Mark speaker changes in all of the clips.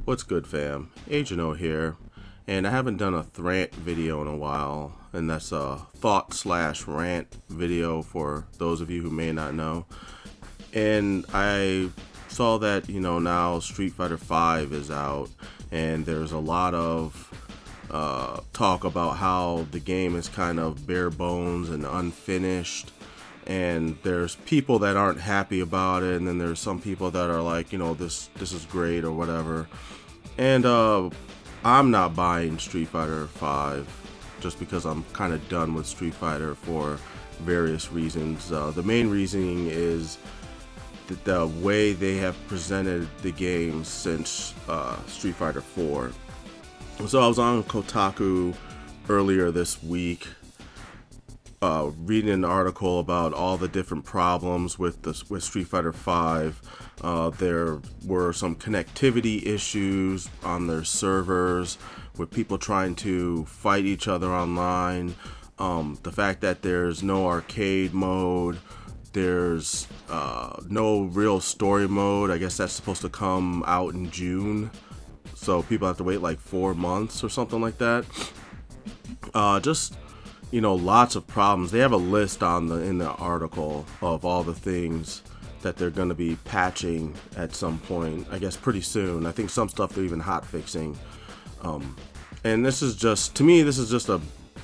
Speaker 1: What's good, fam? Agent O here, and I haven't done a Thrant video in a while, and that's a thought slash rant video for those of you who may not know. And I saw that now Street Fighter V is out, and there's a lot of talk about how the game is kind of bare bones and unfinished. And there's people that aren't happy about it, and then there's some people that are like, this is great or whatever. And I'm not buying Street Fighter V just because I'm kind of done with Street Fighter for various reasons. The main reasoning is that the way they have presented the game since Street Fighter 4. So I was on Kotaku earlier this week, reading an article about all the different problems with Street Fighter V. There were some connectivity issues on their servers with people trying to fight each other online. The fact that there's no arcade mode, there's no real story mode. I guess that's supposed to come out in June, so people have to wait like 4 months or something like that. Lots of problems. They have a list in the article of all the things that they're going to be patching at some point. I guess pretty soon. I think some stuff they're even hot fixing. And this is just a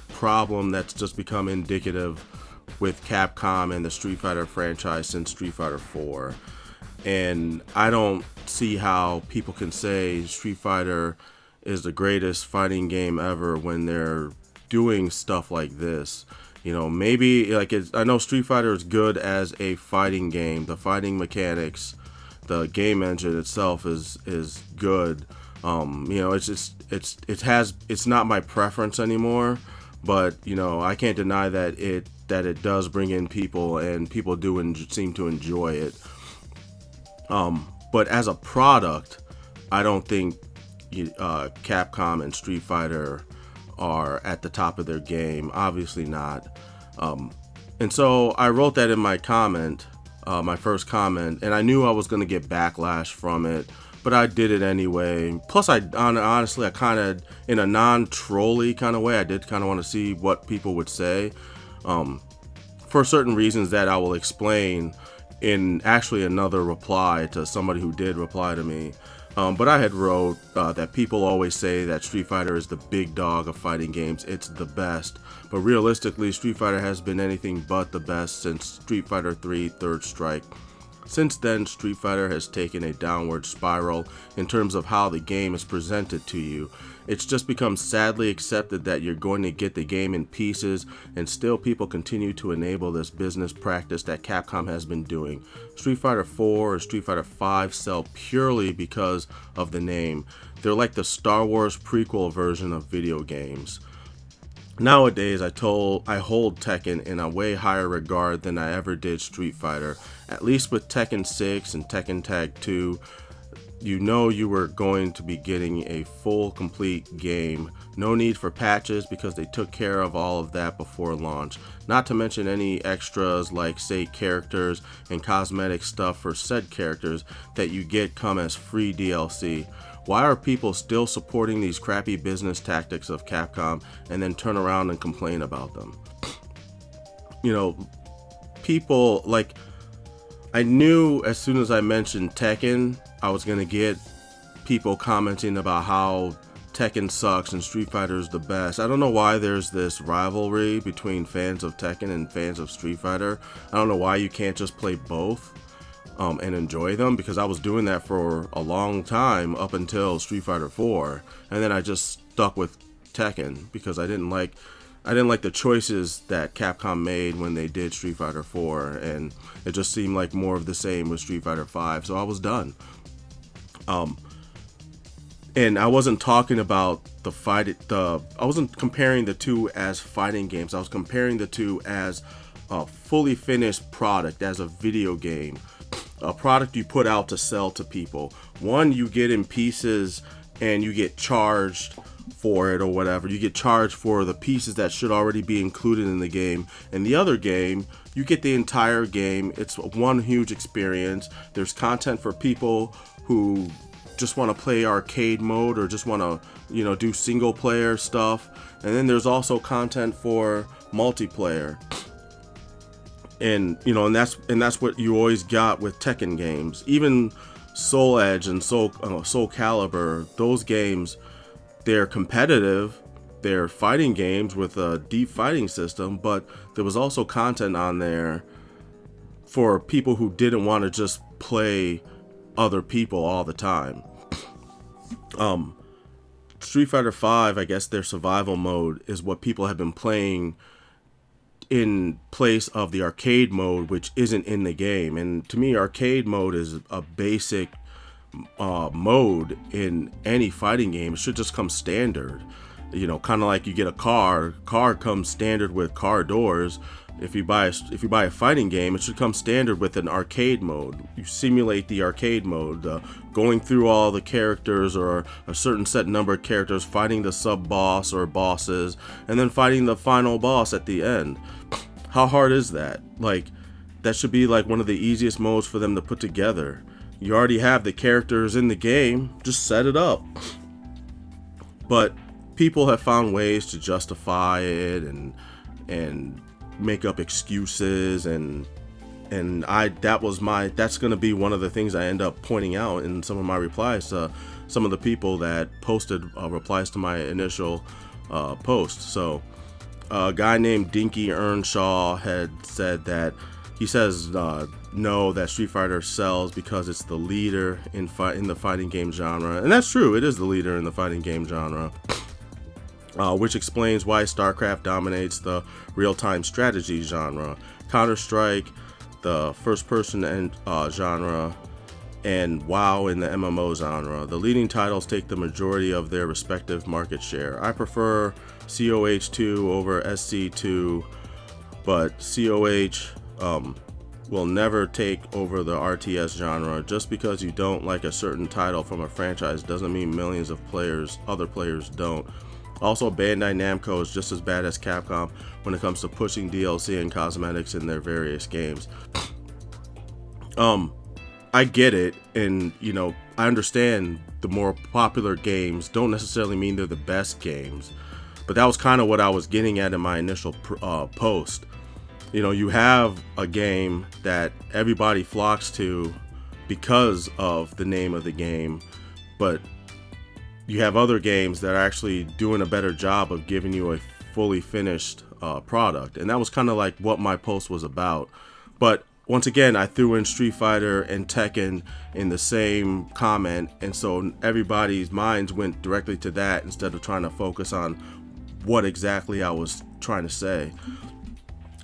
Speaker 1: problem that's just become indicative with Capcom and the Street Fighter franchise since Street Fighter 4. And I don't see how people can say Street Fighter is the greatest fighting game ever when they're doing stuff like this. Maybe I know Street Fighter is good as a fighting game. The fighting mechanics, the game engine itself is good. It's not my preference anymore, but I can't deny that it does bring in people, and people do seem to enjoy it. But as a product, I don't think Capcom and Street Fighter are at the top of their game. Obviously not. And so I wrote that in my comment, my first comment, and I knew I was going to get backlash from it, but I did it anyway. Plus, honestly, I kind of, in a non-trolly kind of way, I did kind of want to see what people would say, for certain reasons that I will explain in actually another reply to somebody who did reply to me. But I had wrote that people always say that Street Fighter is the big dog of fighting games. It's the best. But realistically, Street Fighter has been anything but the best since Street Fighter 3 Third Strike. Since then, Street Fighter has taken a downward spiral in terms of how the game is presented to you. It's just become sadly accepted that you're going to get the game in pieces, and still people continue to enable this business practice that Capcom has been doing. Street Fighter 4 and Street Fighter 5 sell purely because of the name. They're like the Star Wars prequel version of video games. Nowadays, I hold Tekken in a way higher regard than I ever did Street Fighter. At least with Tekken 6 and Tekken Tag 2, you were going to be getting a full, complete game. No need for patches because they took care of all of that before launch. Not to mention any extras like, say, characters and cosmetic stuff for said characters that you get come as free DLC. Why are people still supporting these crappy business tactics of Capcom and then turn around and complain about them? People, I knew as soon as I mentioned Tekken, I was going to get people commenting about how Tekken sucks and Street Fighter is the best. I don't know why there's this rivalry between fans of Tekken and fans of Street Fighter. I don't know why you can't just play both and enjoy them, because I was doing that for a long time up until Street Fighter 4, and then I just stuck with Tekken because I didn't like the choices that Capcom made when they did Street Fighter 4, and it just seemed like more of the same with Street Fighter 5, so I was done. And I wasn't talking about I wasn't comparing the two as fighting games. I was comparing the two as a fully finished product, as a video game. A product you put out to sell to people. One you get in pieces and you get charged for it or whatever. You get charged for the pieces that should already be included in the game. And the other game, you get the entire game. It's one huge experience. There's content for people who just want to play arcade mode or just want to, do single player stuff. And then there's also content for multiplayer. And that's what you always got with Tekken games. Even Soul Edge and Soul Calibur, those games, they're competitive. They're fighting games with a deep fighting system, but there was also content on there for people who didn't want to just play other people all the time. Street Fighter V, I guess their survival mode is what people have been playing in place of the arcade mode, which isn't in the game. And to me, arcade mode is a basic mode in any fighting game. It should just come standard. Kind of like you get a car comes standard with car doors. If you buy a fighting game, it should come standard with an arcade mode. You simulate the arcade mode, going through all the characters or a certain set number of characters, fighting the sub boss or bosses, and then fighting the final boss at the end. How hard is that? Like, that should be like one of the easiest modes for them to put together. You already have the characters in the game, just set it up. But people have found ways to justify it and make up excuses, and that's going to be one of the things I end up pointing out in some of my replies to some of the people that posted replies to my initial post. So a guy named Dinky Earnshaw had said that he says no, that Street Fighter sells because it's the leader in the fighting game genre, and that's true. It is the leader in the fighting game genre. Which explains why StarCraft dominates the real-time strategy genre, Counter-Strike, the first-person genre, and WoW in the MMO genre. The leading titles take the majority of their respective market share. I prefer COH2 over SC2, but COH will never take over the RTS genre. Just because you don't like a certain title from a franchise doesn't mean millions of other players don't. Also, Bandai Namco is just as bad as Capcom when it comes to pushing DLC and cosmetics in their various games. I get it, and I understand the more popular games don't necessarily mean they're the best games, but that was kind of what I was getting at in my initial post. You have a game that everybody flocks to because of the name of the game, but you have other games that are actually doing a better job of giving you a fully finished product. And that was kind of like what my post was about. But once again, I threw in Street Fighter and Tekken in the same comment. And so everybody's minds went directly to that instead of trying to focus on what exactly I was trying to say.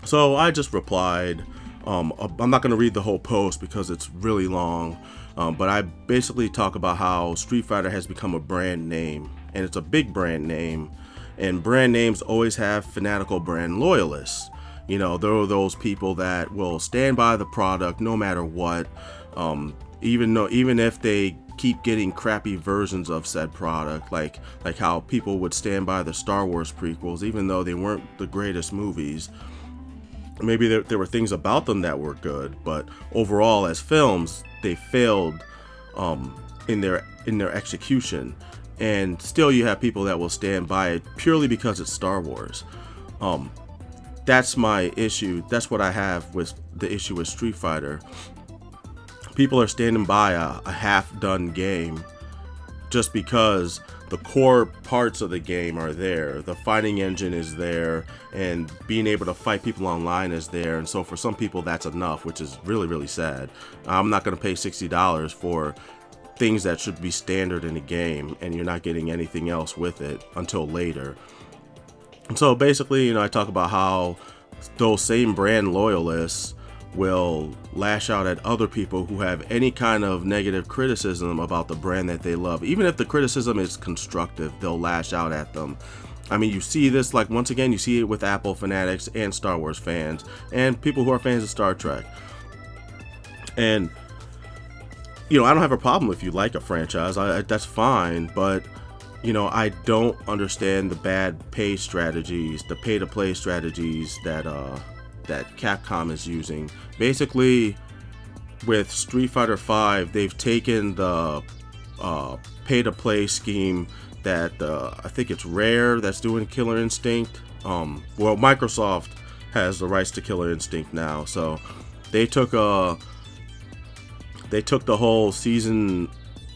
Speaker 1: So I just replied. I'm not going to read the whole post because it's really long. But I basically talk about how Street Fighter has become a brand name, and it's a big brand name, and brand names always have fanatical brand loyalists. There are those people that will stand by the product no matter what, even if they keep getting crappy versions of said product, like how people would stand by the Star Wars prequels even though they weren't the greatest movies. Maybe there were things about them that were good, but overall as films they failed in their execution. And still you have people that will stand by it purely because it's Star Wars. That's my issue. That's what I have with the issue with Street Fighter. People are standing by a half-done game just because the core parts of the game are there. The fighting engine is there, and being able to fight people online is there. And so for some people that's enough, which is really, really sad. I'm not going to pay $60 for things that should be standard in a game, and you're not getting anything else with it until later. And so basically, I talk about how those same brand loyalists will lash out at other people who have any kind of negative criticism about the brand that they love. Even if the criticism is constructive, they'll lash out at them. I mean, you see this, like, once again, you see it with Apple fanatics and Star Wars fans and people who are fans of Star Trek. And, I don't have a problem if you like a franchise. That's fine, but I don't understand the bad pay strategies, the pay-to-play strategies that Capcom is using. Basically, with Street Fighter V, they've taken the pay-to-play scheme that I think it's Rare that's doing Killer Instinct. Well, Microsoft has the rights to Killer Instinct now, so they took the whole season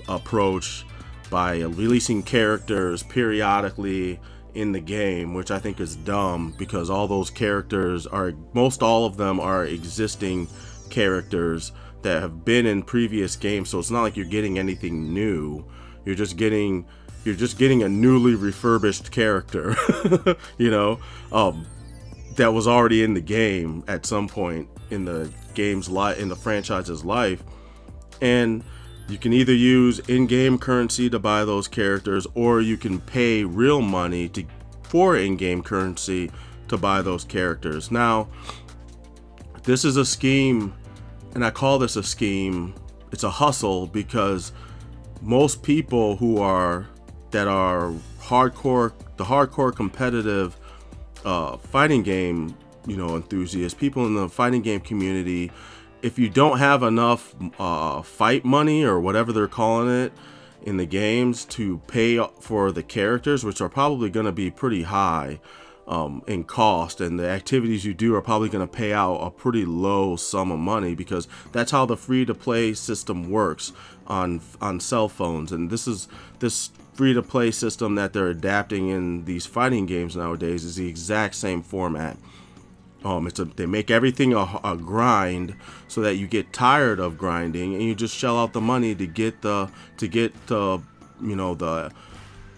Speaker 1: approach by releasing characters periodically in the game, which I think is dumb because all those characters are, most all of them are existing characters that have been in previous games, so it's not like you're getting anything new. You're just getting a newly refurbished character, you know, that was already in the game at some point in the game's life, in the franchise's life. And you can either use in-game currency to buy those characters, or you can pay real money for in-game currency to buy those characters. Now, this is a scheme, and I call this a scheme. It's a hustle because most people that are hardcore competitive fighting game, enthusiasts, people in the fighting game community, if you don't have enough fight money or whatever they're calling it in the games to pay for the characters, which are probably going to be pretty high in cost, and the activities you do are probably going to pay out a pretty low sum of money, because that's how the free-to-play system works on cell phones. And this free-to-play system that they're adapting in these fighting games nowadays is the exact same format. They make everything a grind so that you get tired of grinding and you just shell out the money to get the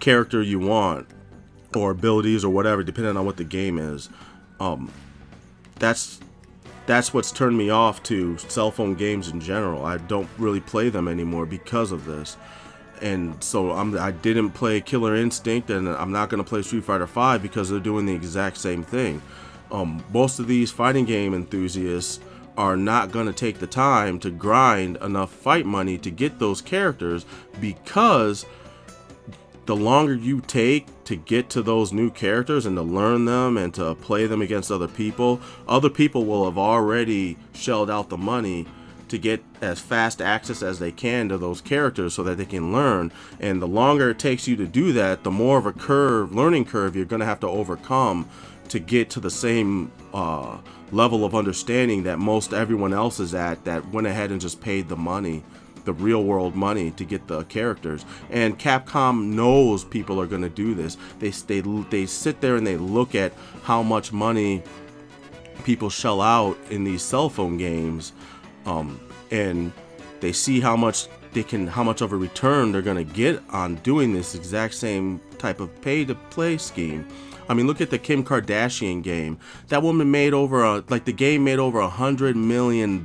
Speaker 1: character you want, or abilities or whatever, depending on what the game is. That's what's turned me off to cell phone games in general. I don't really play them anymore because of this. And so I didn't play Killer Instinct, and I'm not going to play Street Fighter V because they're doing the exact same thing. Most of these fighting game enthusiasts are not going to take the time to grind enough fight money to get those characters, because the longer you take to get to those new characters and to learn them and to play them against other people will have already shelled out the money to get as fast access as they can to those characters so that they can learn. And the longer it takes you to do that, the more of a learning curve you're going to have to overcome to get to the same level of understanding that most everyone else is at, that went ahead and just paid the money, the real world money, to get the characters. And Capcom knows people are going to do this. They sit there and they look at how much money people shell out in these cell phone games, and they see how much of a return they're going to get on doing this exact same type of pay to play scheme. I mean, look at the Kim Kardashian game. That woman made the game made over $100 million.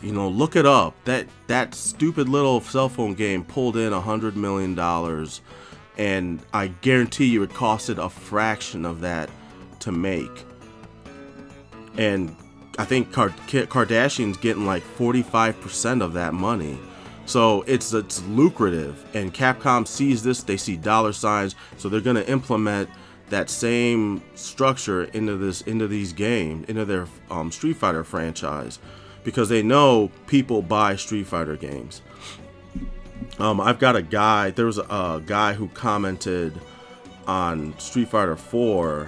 Speaker 1: Look it up. That stupid little cell phone game pulled in $100 million, and I guarantee you it costed a fraction of that to make. And I think Kardashian's getting like 45% of that money. So it's lucrative, and Capcom sees this. They see dollar signs, so they're going to implement that same structure into these games, into their Street Fighter franchise, because they know people buy Street Fighter games. I've got a guy. There was a guy who commented on Street Fighter 4.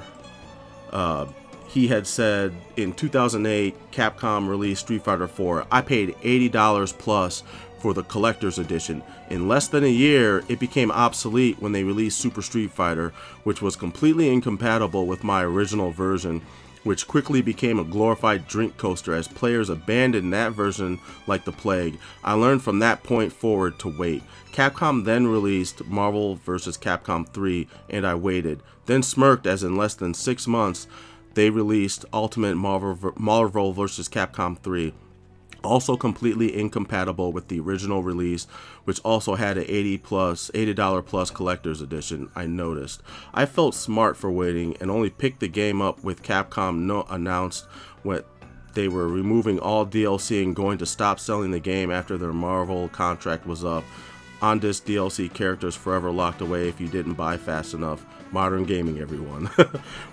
Speaker 1: He had said in 2008, Capcom released Street Fighter 4. I paid $80 plus for the collector's edition. In less than a year, it became obsolete when they released Super Street Fighter, which was completely incompatible with my original version, which quickly became a glorified drink coaster as players abandoned that version like the plague. I learned from that point forward to wait. Capcom then released Marvel vs. Capcom 3, and I waited. Then smirked as in less than 6 months, they released Ultimate Marvel vs. Capcom 3. Also completely incompatible with the original release, which also had an $80 plus collector's edition. I noticed. I felt smart for waiting and only picked the game up with Capcom announced when they were removing all DLC and going to stop selling the game after their Marvel contract was up. On this DLC, characters forever locked away if you didn't buy fast enough. Modern gaming, everyone.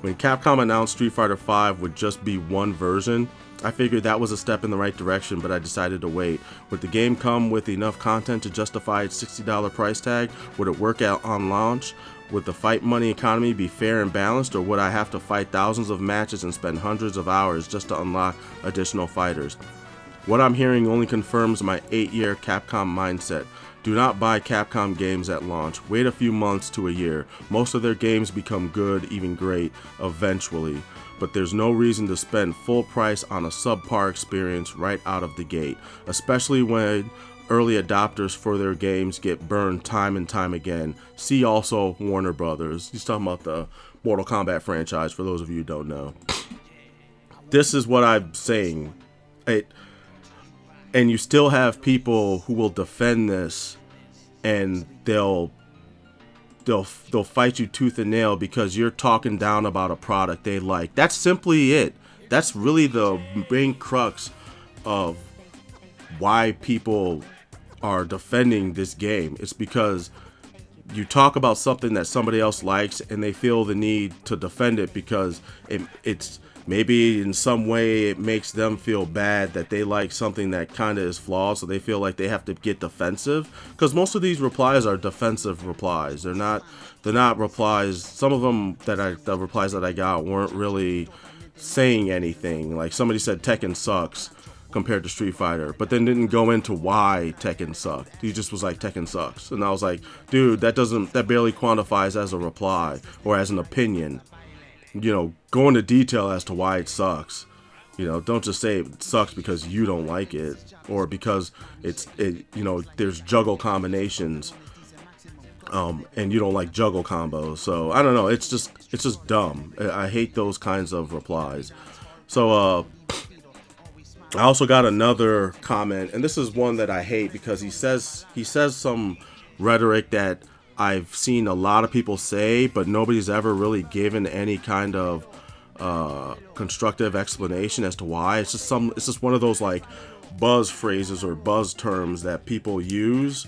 Speaker 1: When Capcom announced Street Fighter V would just be one version, I figured that was a step in the right direction, but I decided to wait. Would the game come with enough content to justify its $60 price tag? Would it work out on launch? Would the fight money economy be fair and balanced, or would I have to fight thousands of matches and spend hundreds of hours just to unlock additional fighters? What I'm hearing only confirms my 8-year Capcom mindset. Do not buy Capcom games at launch. Wait a few months to a year. Most of their games become good, even great, eventually. But there's no reason to spend full price on a subpar experience right out of the gate, especially when early adopters for their games get burned time and time again. See also Warner Brothers. He's talking about the Mortal Kombat franchise, for those of you who don't know. This is what I'm saying. And you still have people who will defend this, and they'll fight you tooth and nail because you're talking down about a product they like. That's simply it. That's really the main crux of why people are defending this game. It's because you talk about something that somebody else likes and they feel the need to defend it because it's maybe in some way it makes them feel bad that they like something that kind of is flawed, so they feel like they have to get defensive. Because most of these replies are defensive replies. They're not replies. Some of them the replies that I got weren't really saying anything. Like somebody said Tekken sucks compared to Street Fighter, but then didn't go into why Tekken sucked. He just was like, Tekken sucks. And I was like, dude, that barely quantifies as a reply or as an opinion. You know, go into detail as to why it sucks. You know, don't just say it sucks because you don't like it or because there's juggle combinations and you don't like juggle combos. So I don't know, it's just dumb. I hate those kinds of replies. So I also got another comment, and this is one that I hate because he says some rhetoric that I've seen a lot of people say, but nobody's ever really given any kind of constructive explanation as to why. It's just one of those like buzz phrases or buzz terms that people use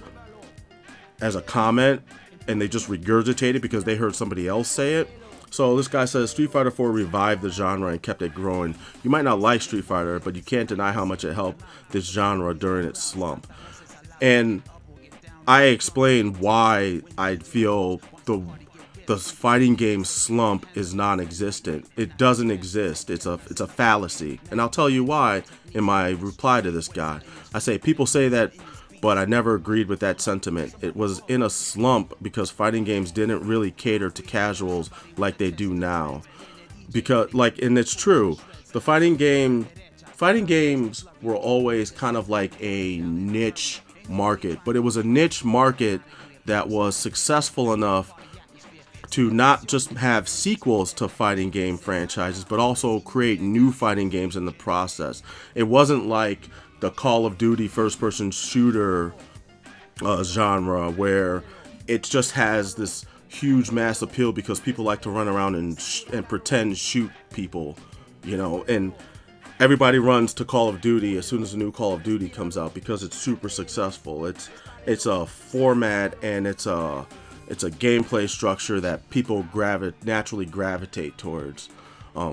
Speaker 1: as a comment, and they just regurgitate it because they heard somebody else say it. So this guy says Street Fighter 4 revived the genre and kept it growing. You might not like Street Fighter, but you can't deny how much it helped this genre during its slump. And I explained why I feel the fighting game slump is non-existent. It doesn't exist. It's a fallacy. And I'll tell you why in my reply to this guy. I say people say that, but I never agreed with that sentiment. It was in a slump because fighting games didn't really cater to casuals like they do now. And it's true. The fighting games were always kind of like a niche market, but it was a niche market that was successful enough to not just have sequels to fighting game franchises, but also create new fighting games in the process. It wasn't like the Call of Duty first-person shooter genre where it just has this huge mass appeal because people like to run around and pretend shoot people, you know, and everybody runs to Call of Duty as soon as a new Call of Duty comes out because it's super successful. It's a format and it's a gameplay structure that people naturally gravitate towards.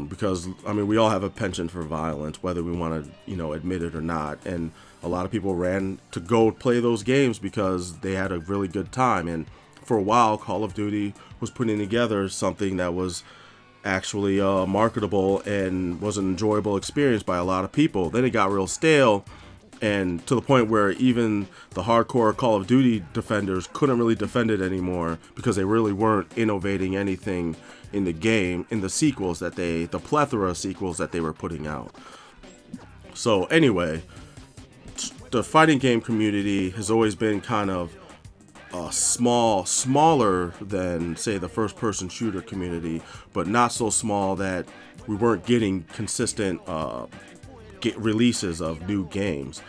Speaker 1: Because I mean, we all have a penchant for violence, whether we want to, admit it or not. And a lot of people ran to go play those games because they had a really good time. And for a while, Call of Duty was putting together something that was actually marketable and was an enjoyable experience by a lot of people. Then it got real stale, and to the point where even the hardcore Call of Duty defenders couldn't really defend it anymore because they really weren't innovating anything in the game, in the sequels the plethora of sequels that they were putting out. So anyway, the fighting game community has always been kind of smaller than, say, the first-person shooter community, but not so small that we weren't getting consistent releases of new games.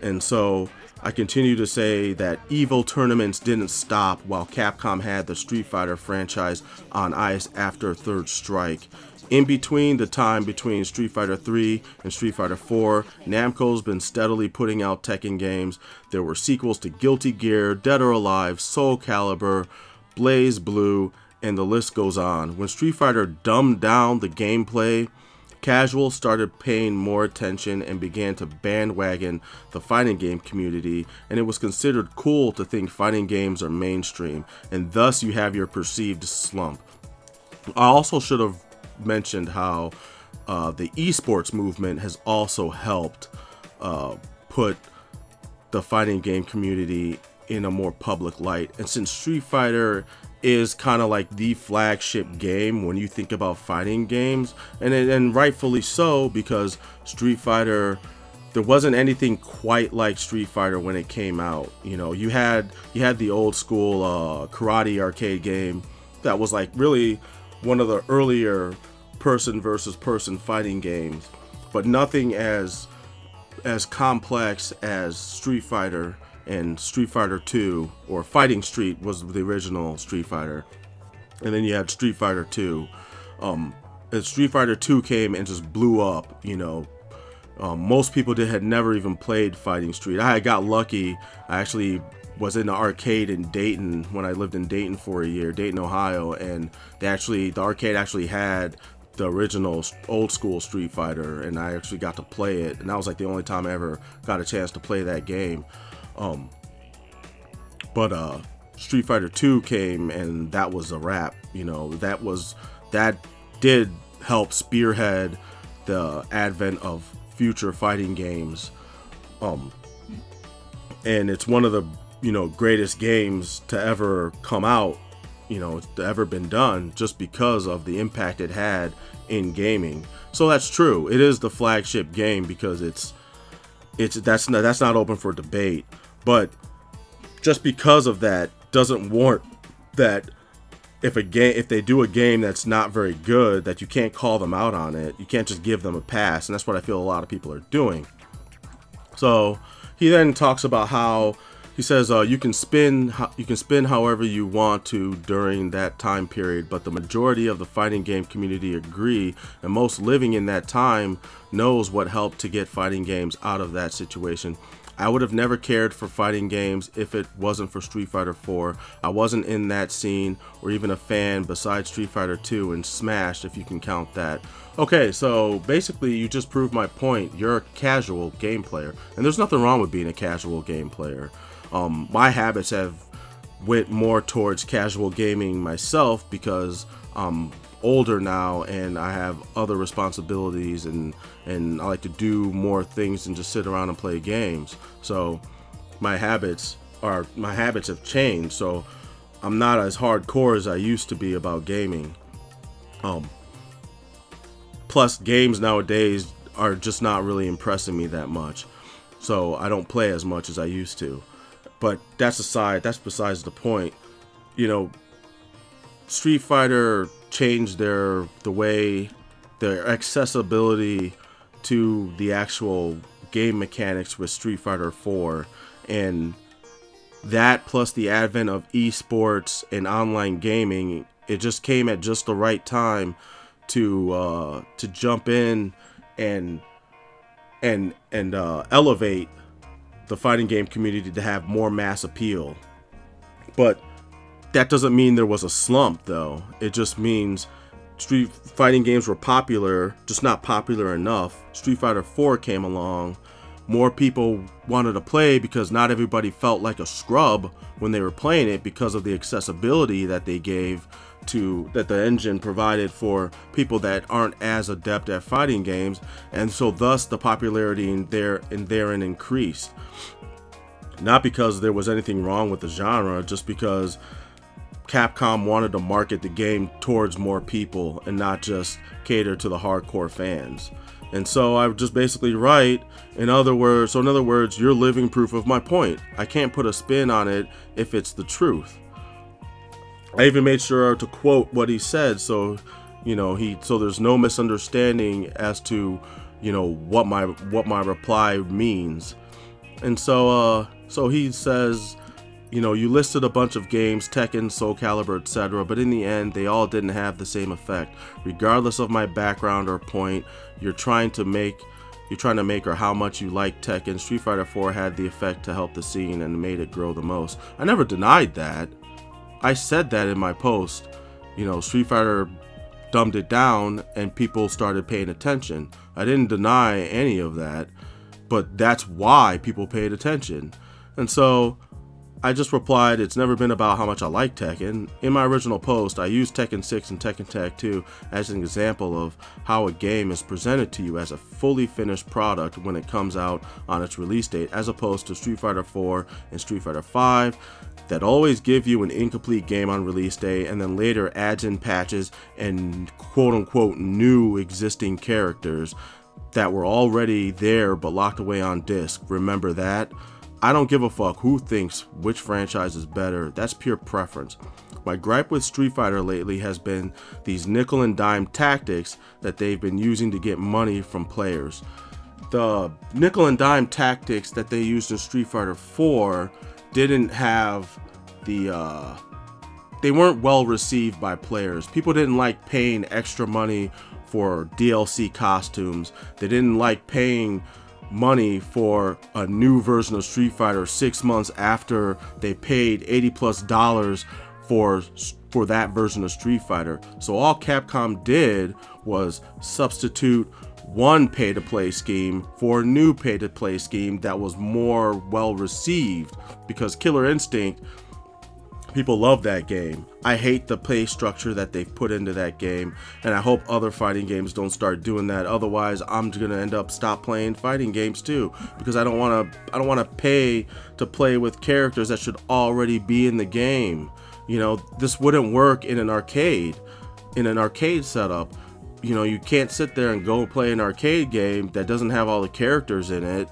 Speaker 1: And so I continue to say that evil tournaments didn't stop while Capcom had the Street Fighter franchise on ice after Third Strike. In between the time between Street Fighter 3 and Street Fighter 4, Namco's been steadily putting out Tekken games. There were sequels to Guilty Gear, Dead or Alive, Soul Calibur, Blaze Blue, and the list goes on. When Street Fighter dumbed down the gameplay casuals started paying more attention and began to bandwagon the fighting game community, and it was considered cool to think fighting games are mainstream, and thus you have your perceived slump. I also should have mentioned how the esports movement has also helped put the fighting game community in a more public light. And since Street Fighter is kind of like the flagship game when you think about fighting games, and rightfully so, because Street Fighter, there wasn't anything quite like Street Fighter when it came out. You know, you had the old school karate arcade game that was like really one of the earlier person versus person fighting games, but nothing as complex as Street Fighter and Street Fighter 2, or Fighting Street was the original Street Fighter, and then you had Street Fighter 2. And Street Fighter 2 came and just blew up. You know, most people had never even played Fighting Street. I got lucky. I actually was in the arcade in Dayton when I lived in Dayton for a year, Dayton, Ohio, and the arcade actually had the original old school Street Fighter, and I actually got to play it, and that was like the only time I ever got a chance to play that game. But Street Fighter 2 came, and that was a wrap. You know, that did help spearhead the advent of future fighting games. And it's one of the, you know, greatest games to ever come out, you know, to ever been done, just because of the impact it had in gaming. So that's true. It is the flagship game because that's not open for debate. But just because of that doesn't warrant that if they do a game that's not very good, that you can't call them out on it. You can't just give them a pass, and that's what I feel a lot of people are doing. So he then talks about how he says you can spin however you want to during that time period, but the majority of the fighting game community agree, and most living in that time knows what helped to get fighting games out of that situation. I would have never cared for fighting games if it wasn't for Street Fighter 4. I wasn't in that scene or even a fan besides Street Fighter 2 and Smash, if you can count that. Okay, so basically you just proved my point. You're a casual game player, and there's nothing wrong with being a casual game player. My habits have went more towards casual gaming myself because I'm older now and I have other responsibilities, and I like to do more things than just sit around and play games. So my habits have changed. So I'm not as hardcore as I used to be about gaming. Plus games nowadays are just not really impressing me that much. So I don't play as much as I used to. But that's besides the point. You know, Street Fighter changed their accessibility to the actual game mechanics with Street Fighter 4, and that plus the advent of esports and online gaming, it just came at just the right time to jump in and elevate the fighting game community to have more mass appeal. But that doesn't mean there was a slump, though. It just means street fighting games were popular, just not popular enough. Street Fighter 4 came along. More people wanted to play because not everybody felt like a scrub when they were playing it because of the accessibility that they gave that the engine provided for people that aren't as adept at fighting games, and so thus the popularity therein increased. Not because there was anything wrong with the genre, just because Capcom wanted to market the game towards more people and not just cater to the hardcore fans. And so I just basically write, in other words, you're living proof of my point. I can't put a spin on it if it's the truth. I even made sure to quote what he said, so there's no misunderstanding as to, what my reply means. And so he says, you listed a bunch of games, Tekken, Soul Calibur, etc., but in the end, they all didn't have the same effect. Regardless of my background or point you're trying to make or how much you like Tekken, Street Fighter 4 had the effect to help the scene and made it grow the most. I never denied that. I said that in my post. Street Fighter dumbed it down and people started paying attention. I didn't deny any of that, but that's why people paid attention. And so I just replied, it's never been about how much I like Tekken. In my original post, I used Tekken 6 and Tekken Tag 2 as an example of how a game is presented to you as a fully finished product when it comes out on its release date, as opposed to Street Fighter 4 and Street Fighter 5 that always give you an incomplete game on release day and then later adds in patches and quote-unquote new existing characters that were already there but locked away on disc. Remember that? I don't give a fuck who thinks which franchise is better. That's pure preference. My gripe with Street Fighter lately has been these nickel and dime tactics that they've been using to get money from players. The nickel and dime tactics that they used in Street Fighter 4 didn't have they weren't well received by players. People didn't like paying extra money for DLC costumes. They didn't like paying money for a new version of Street Fighter 6 months after they paid $80+ for that version of Street Fighter. So all Capcom did was substitute one pay-to-play scheme for a new pay-to-play scheme that was more well received, because Killer Instinct, people love that game. I hate the pay structure that they've put into that game, and I hope other fighting games don't start doing that. Otherwise, I'm gonna end up stop playing fighting games too, because I don't want to pay to play with characters that should already be in the game. You know, this wouldn't work in an arcade setup. You know, you can't sit there and go play an arcade game that doesn't have all the characters in it,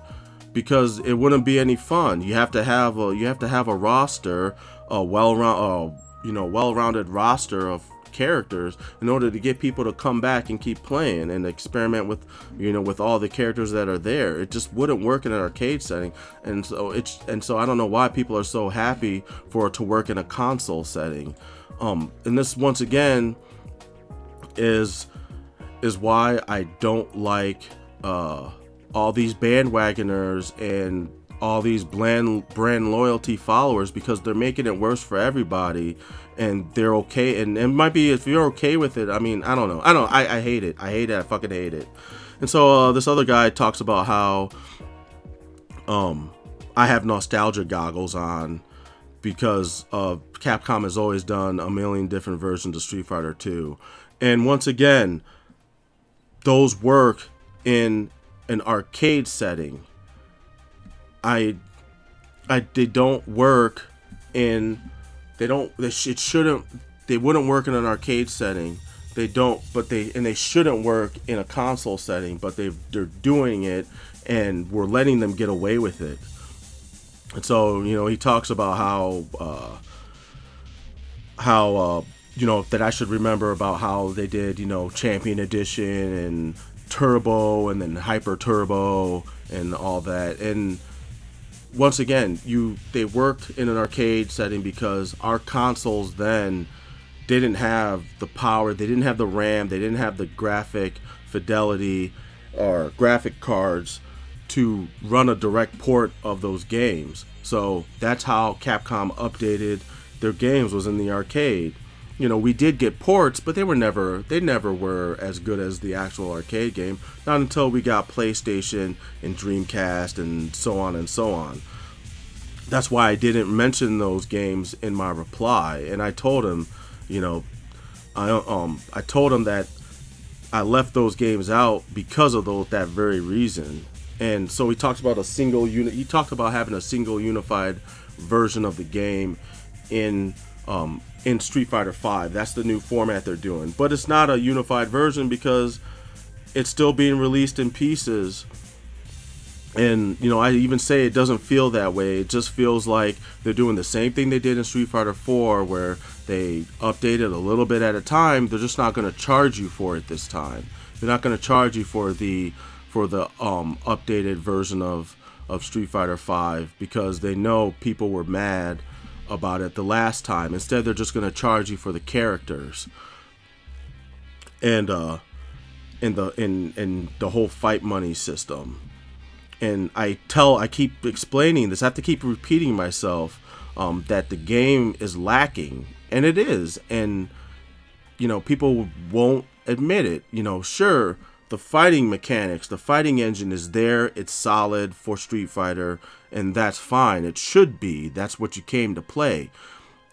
Speaker 1: because it wouldn't be any fun. You have to have a roster, a well-rounded roster of characters in order to get people to come back and keep playing and experiment with all the characters that are there. It just wouldn't work in an arcade setting, and so I don't know why people are so happy for it to work in a console setting. And this once again is why I don't like all these bandwagoners and all these brand loyalty followers, because they're making it worse for everybody, and they're okay. And it might be, if you're okay with it, I mean, I don't know. I hate it. I fucking hate it. And so this other guy talks about how I have nostalgia goggles on because Capcom has always done a million different versions of Street Fighter 2. And once again, those work in an arcade setting. They wouldn't work in an arcade setting. They shouldn't work in a console setting, but they're doing it, and we're letting them get away with it. And so, you know, he talks about how that I should remember about how they did, Champion Edition and Turbo and then Hyper Turbo and all that. And once again, they worked in an arcade setting because our consoles then didn't have the power, they didn't have the RAM, they didn't have the graphic fidelity or graphic cards to run a direct port of those games. So that's how Capcom updated their games, was in the arcade. We did get ports, but they never were as good as the actual arcade game. Not until we got PlayStation and Dreamcast and so on and so on. That's why I didn't mention those games in my reply. And I told him, I told him that I left those games out because of that very reason. And so he talks about he talked about having a single unified version of the game in Street Fighter 5. That's the new format they're doing. But it's not a unified version because it's still being released in pieces. And, I even say it doesn't feel that way. It just feels like they're doing the same thing they did in Street Fighter 4, where they updated a little bit at a time. They're just not going to charge you for it this time. They're not going to charge you for the updated version of Street Fighter 5 because they know people were mad about it the last time. Instead, they're just going to charge you for the characters and the whole fight money system. And I keep explaining this. I have to keep repeating myself that the game is lacking, and it is. And people won't admit it. Sure, the fighting mechanics, the fighting engine is there. It's solid for Street Fighter, and that's fine. It should be. That's what you came to play.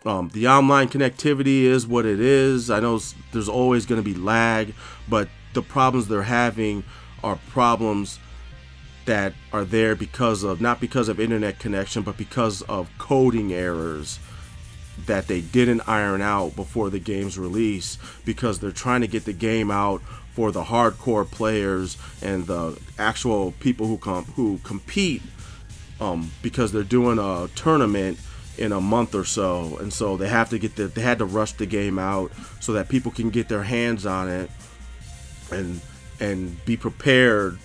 Speaker 1: The online connectivity is what it is. I know there's always going to be lag, but the problems they're having are problems that are there not because of internet connection, but because of coding errors that they didn't iron out before the game's release, because they're trying to get the game out for the hardcore players and the actual people who compete, because they're doing a tournament in a month or so, and so they had to rush the game out so that people can get their hands on it and be prepared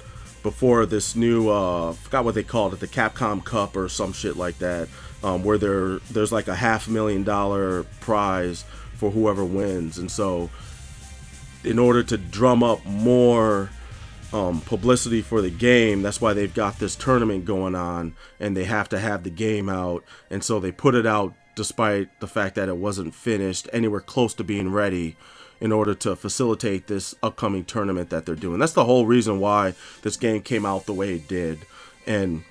Speaker 1: before this new I forgot what they called it, the Capcom Cup or some shit like that, where there's like a $500,000 prize for whoever wins. And so in order to drum up more publicity for the game, that's why they've got this tournament going on, and they have to have the game out. And so they put it out despite the fact that it wasn't finished anywhere close to being ready, in order to facilitate this upcoming tournament that they're doing. That's the whole reason why this game came out the way it did. And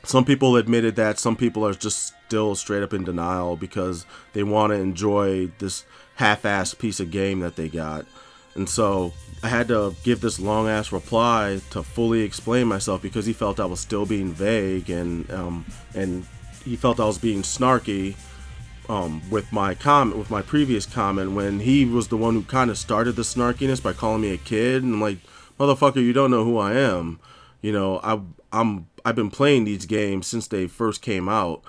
Speaker 1: some people admitted that. Some people are just still straight up in denial because they want to enjoy this half-assed piece of game that they got. And so I had to give this long-ass reply to fully explain myself, because he felt I was still being vague, and he felt I was being snarky with my previous comment, when he was the one who kind of started the snarkiness by calling me a kid. And I'm like, motherfucker, you don't know who I am. I've been playing these games since they first came out.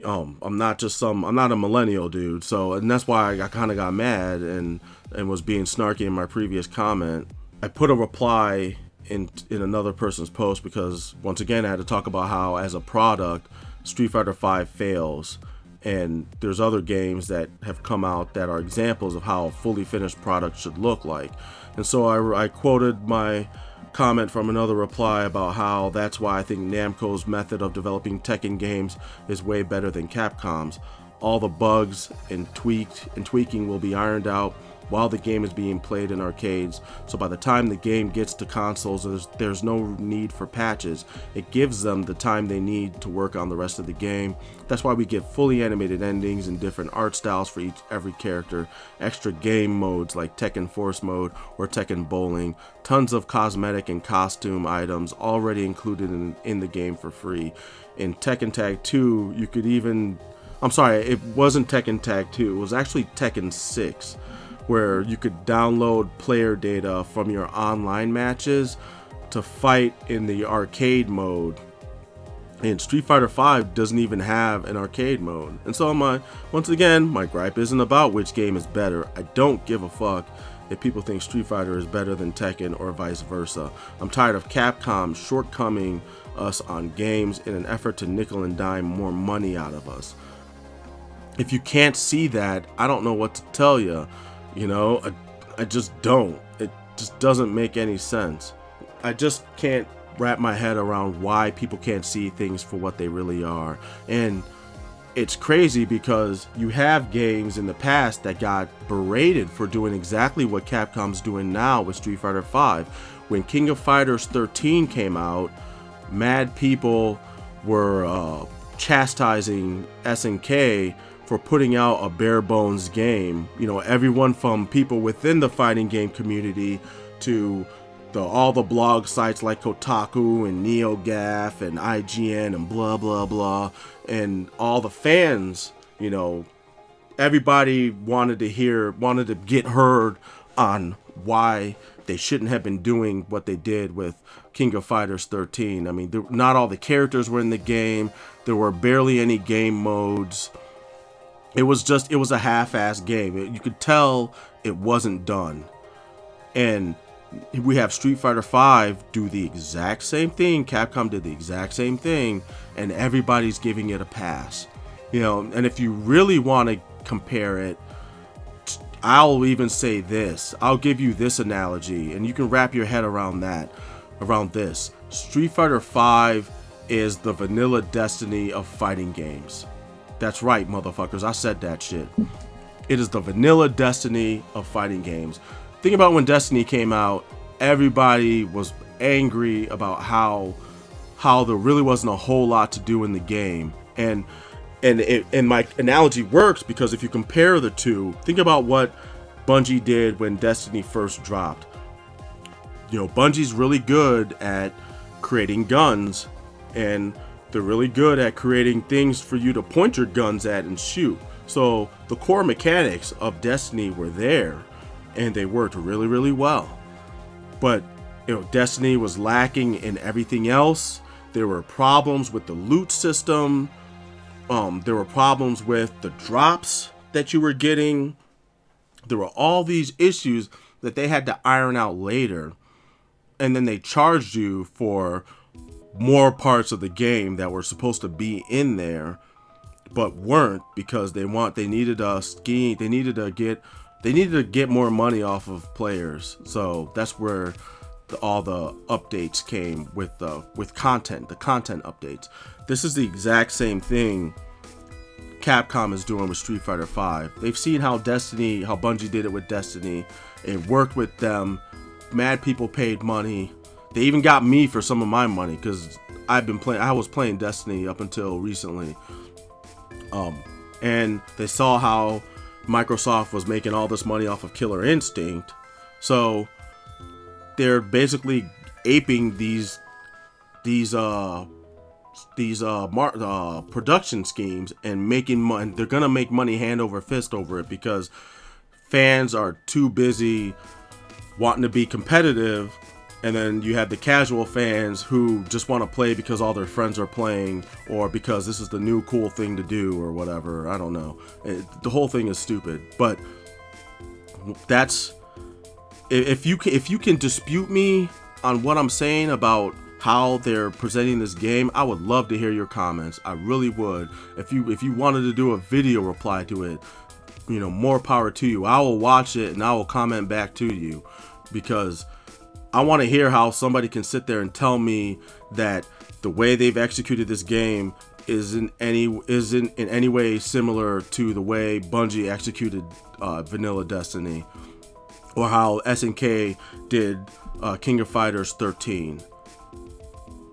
Speaker 1: I'm not a millennial dude. So, and that's why I kind of got mad and was being snarky in my previous comment. I put a reply in another person's post because, once again, I had to talk about how, as a product, Street Fighter V fails. And there's other games that have come out that are examples of how a fully finished product should look like. And so I quoted my comment from another reply about how that's why I think Namco's method of developing Tekken games is way better than Capcom's. All the bugs and tweaking will be ironed out while the game is being played in arcades, so by the time the game gets to consoles, there's no need for patches. It gives them the time they need to work on the rest of the game. That's why we get fully animated endings and different art styles for every character, extra game modes like Tekken Force Mode or Tekken Bowling, tons of cosmetic and costume items already included in the game for free. In Tekken Tag 2, you could even... I'm sorry, it wasn't Tekken Tag 2, it was actually Tekken 6, where you could download player data from your online matches to fight in the arcade mode. And Street Fighter V doesn't even have an arcade mode. And so once again, my gripe isn't about which game is better. I don't give a fuck if people think Street Fighter is better than Tekken or vice versa. I'm tired of Capcom shortcoming us on games in an effort to nickel and dime more money out of us. If you can't see that, I don't know what to tell you. I just don't. It just doesn't make any sense. I just can't wrap my head around why people can't see things for what they really are. And it's crazy because you have games in the past that got berated for doing exactly what Capcom's doing now with Street Fighter V. When King of Fighters 13 came out, mad people were chastising SNK for putting out a bare bones game. Everyone from people within the fighting game community to all the blog sites like Kotaku and NeoGAF and IGN and blah blah blah, and all the fans, everybody wanted to get heard on why they shouldn't have been doing what they did with King of Fighters 13. I mean, not all the characters were in the game. There were barely any game modes. It was a half-assed game. You could tell it wasn't done. And we have Street Fighter V do the exact same thing. Capcom did the exact same thing, and everybody's giving it a pass. And if you really want to compare it, I'll even say this. I'll give you this analogy, and you can wrap your head around this. Street Fighter V is the vanilla Destiny of fighting games. That's right, motherfuckers. I said that shit. It is the vanilla Destiny of fighting games. think about when Destiny came out, everybody was angry about how there really wasn't a whole lot to do in the game. And my analogy works because if you compare the two, think about what Bungie did when Destiny first dropped. Bungie's really good at creating guns, and they're really good at creating things for you to point your guns at and shoot. So the core mechanics of Destiny were there, and they worked really, really well. But Destiny was lacking in everything else. There were problems with the loot system. There were problems with the drops that you were getting. There were all these issues that they had to iron out later. And then they charged you for more parts of the game that were supposed to be in there, but weren't, because they needed to get more money off of players. So that's where all the updates came with content, the content updates. This is the exact same thing Capcom is doing with Street Fighter V. They've seen how Bungie did it with Destiny. It worked with them. Mad people paid money. They even got me for some of my money because I was playing Destiny up until recently. And they saw how Microsoft was making all this money off of Killer Instinct. So they're basically aping these production schemes and making money. They're gonna make money hand over fist over it because fans are too busy wanting to be competitive, and then you have the casual fans who just want to play because all their friends are playing, or because this is the new cool thing to do, or whatever. I don't know. The whole thing is stupid. But that's, if you can dispute me on what I'm saying about how they're presenting this game, I would love to hear your comments. I really would. If you wanted to do a video reply to it, more power to you. I will watch it and I will comment back to you, because I want to hear how somebody can sit there and tell me that the way they've executed this game isn't in any way similar to the way Bungie executed vanilla Destiny, or how SNK did King of Fighters 13.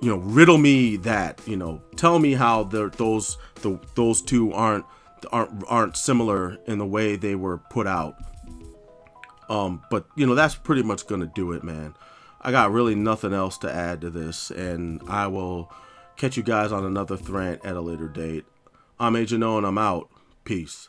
Speaker 1: Riddle me that. Tell me how those two aren't similar in the way they were put out. But that's pretty much gonna do it, man. I got really nothing else to add to this, and I will catch you guys on another Thrant at a later date. I'm Agent O, and I'm out. Peace.